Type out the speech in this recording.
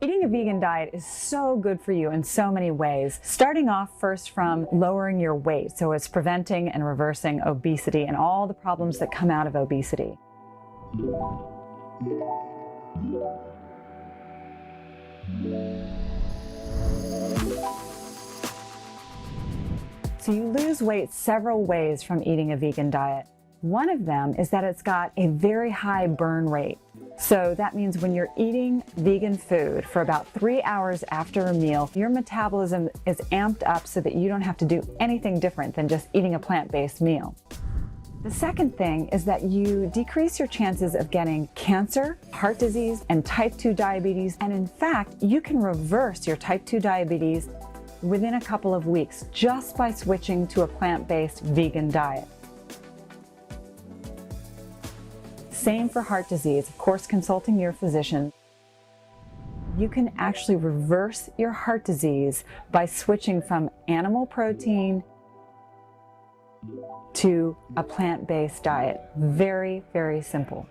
Eating a vegan diet is so good for you in so many ways, starting off first from lowering your weight. So it's preventing and reversing obesity and all the problems that come out of obesity. So you lose weight several ways from eating a vegan diet. One of them is that it's got a very high burn rate. So that means when you're eating vegan food for about 3 hours after a meal, your metabolism is amped up so that you don't have to do anything different than just eating a plant-based meal. The second thing is that you decrease your chances of getting cancer, heart disease, and type 2 diabetes. And in fact, you can reverse your type 2 diabetes within a couple of weeks just by switching to a plant-based vegan diet. Same for heart disease. Of course, consulting your physician. You can actually reverse your heart disease by switching from animal protein to a plant-based diet. Very, very simple.